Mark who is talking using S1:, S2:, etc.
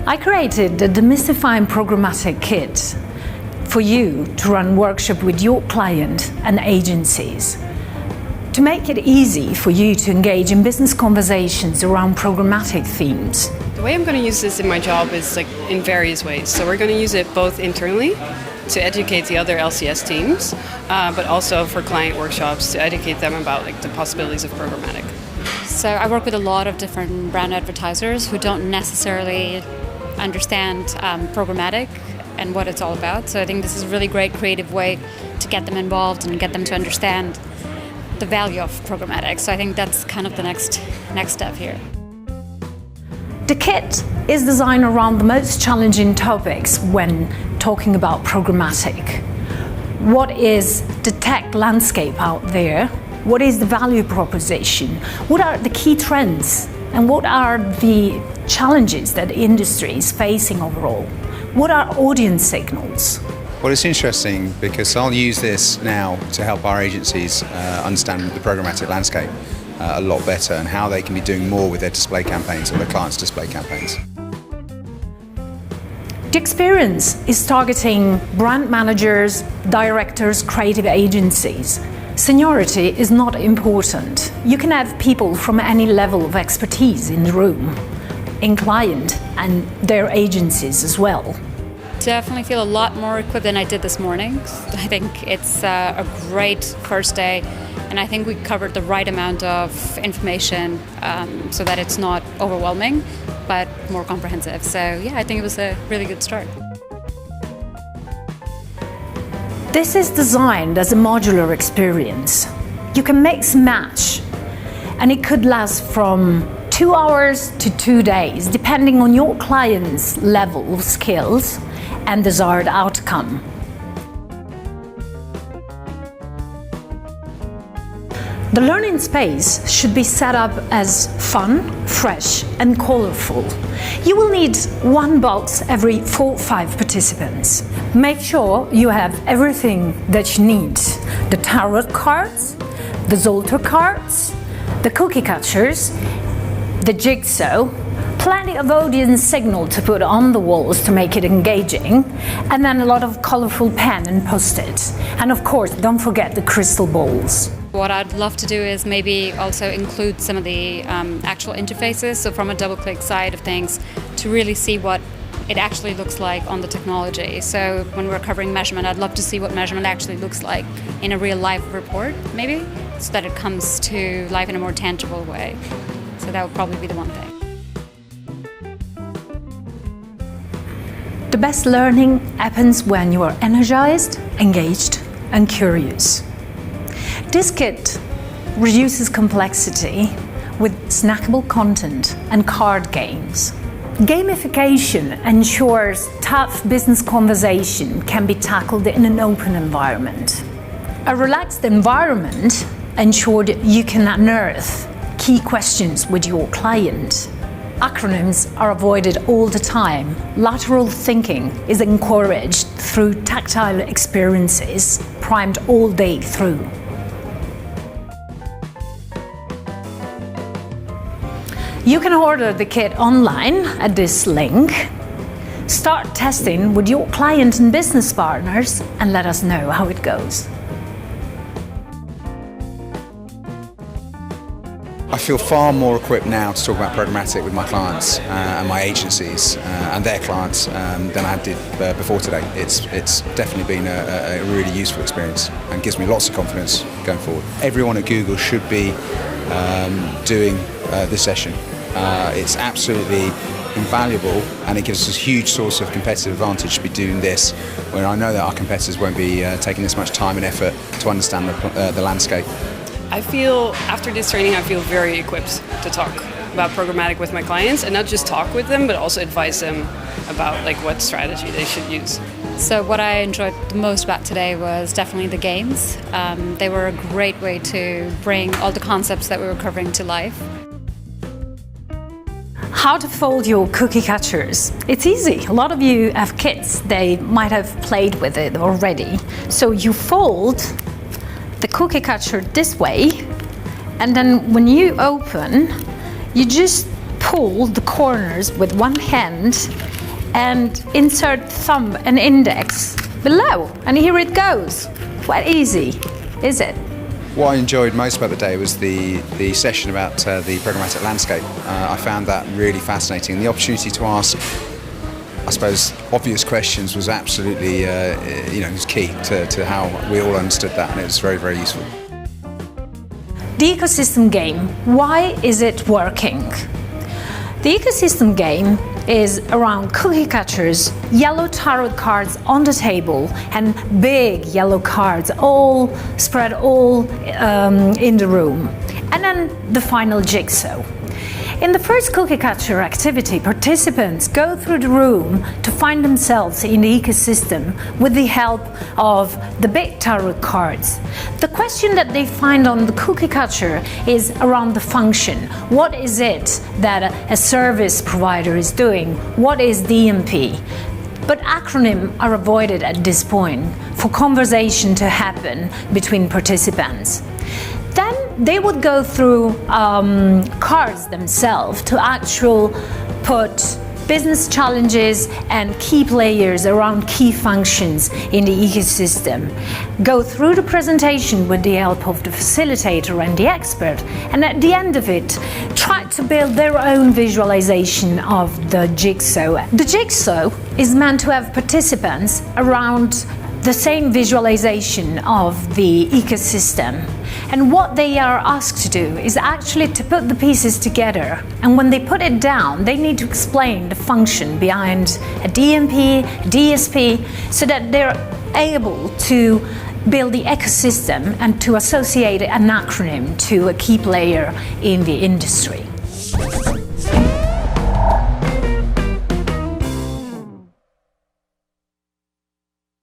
S1: I created the Demystifying Programmatic Kit for you to run workshops with your client and agencies, to make it easy for you to engage in business conversations around programmatic themes.
S2: The way I'm going to use this in my job is in various ways. So we're going to use it both internally to educate the other LCS teams, but also for client workshops to educate them about the possibilities of programmatic.
S3: So I work with a lot of different brand advertisers who don't necessarily understand programmatic and what it's all about. So I think this is a really great creative way to get them involved and get them to understand the value of programmatic. So I think that's kind of the next step here.
S1: The kit is designed around the most challenging topics when talking about programmatic. What is the tech landscape out there? What is the value proposition? What are the key trends? And what are the challenges that the industry is facing overall? What are audience signals?
S4: Well, it's interesting because I'll use this now to help our agencies understand the programmatic landscape a lot better and how they can be doing more with their display campaigns or their clients' display campaigns.
S1: The experience is targeting brand managers, directors, creative agencies. Seniority is not important. You can have people from any level of expertise in the room, in client and their agencies as well.
S3: Definitely feel a lot more equipped than I did this morning. I think it's a great first day, and I think we covered the right amount of information so that it's not overwhelming, but more comprehensive. So yeah, I think it was a really good start.
S1: This is designed as a modular experience. You can mix and match, and it could last from 2 hours to 2 days, depending on your client's level of skills and desired outcome. The learning space should be set up as fun, fresh and colorful. You will need one box every 4 or 5 participants. Make sure you have everything that you need. The tarot cards, the Zoltar cards, the cookie catchers, the jigsaw, plenty of audience signal to put on the walls to make it engaging, and then a lot of colorful pen and post-its. And of course, don't forget the crystal balls.
S3: What I'd love to do is maybe also include some of the actual interfaces, so from a double-click side of things, to really see what it actually looks like on the technology. So when we're covering measurement, I'd love to see what measurement actually looks like in a real life report, maybe, so that it comes to life in a more tangible way. So that would probably be the one thing.
S1: The best learning happens when you are energized, engaged, and curious. This kit reduces complexity with snackable content and card games. Gamification ensures tough business conversation can be tackled in an open environment. A relaxed environment ensures you can unearth key questions with your client. Acronyms are avoided all the time. Lateral thinking is encouraged through tactile experiences, primed all day through. You can order the kit online at this link. Start testing with your client and business partners and let us know how it goes.
S4: I feel far more equipped now to talk about programmatic with my clients and my agencies and their clients than I did before today. It's definitely been a really useful experience and gives me lots of confidence going forward. Everyone at Google should be doing this session. It's absolutely invaluable, and it gives us a huge source of competitive advantage to be doing this when I know that our competitors won't be taking this much time and effort to understand the landscape.
S2: I feel, after this training, I feel very equipped to talk about programmatic with my clients, and not just talk with them, but also advise them about what strategy they should use.
S3: So what I enjoyed the most about today was definitely the games. They were a great way to bring all the concepts that we were covering to life.
S1: How to fold your cookie catchers. It's easy. A lot of you have kids. They might have played with it already. So you fold the cookie catcher this way, and then when you open, you just pull the corners with one hand and insert thumb and index below, and here it goes. Quite easy, is it?
S4: What I enjoyed most about the day was the session about the programmatic landscape. I found that really fascinating. The opportunity to ask, I suppose, obvious questions was absolutely was key to how we all understood that, and it was very, very useful.
S1: The ecosystem game, why is it working? The ecosystem game is around cookie catchers, yellow tarot cards on the table, and big yellow cards all spread in the room, and then the final jigsaw. In the first cookie catcher activity, participants go through the room to find themselves in the ecosystem with the help of the big tarot cards. The question that they find on the cookie catcher is around the function. What is it that a service provider is doing? What is DMP? But acronyms are avoided at this point for conversation to happen between participants. Then they would go through cards themselves to actually put business challenges and key players around key functions in the ecosystem. Go through the presentation with the help of the facilitator and the expert, and at the end of it, try to build their own visualization of the jigsaw. The jigsaw is meant to have participants around the same visualization of the ecosystem. And what they are asked to do is actually to put the pieces together. And when they put it down, they need to explain the function behind a DMP, a DSP, so that they're able to build the ecosystem and to associate an acronym to a key player in the industry.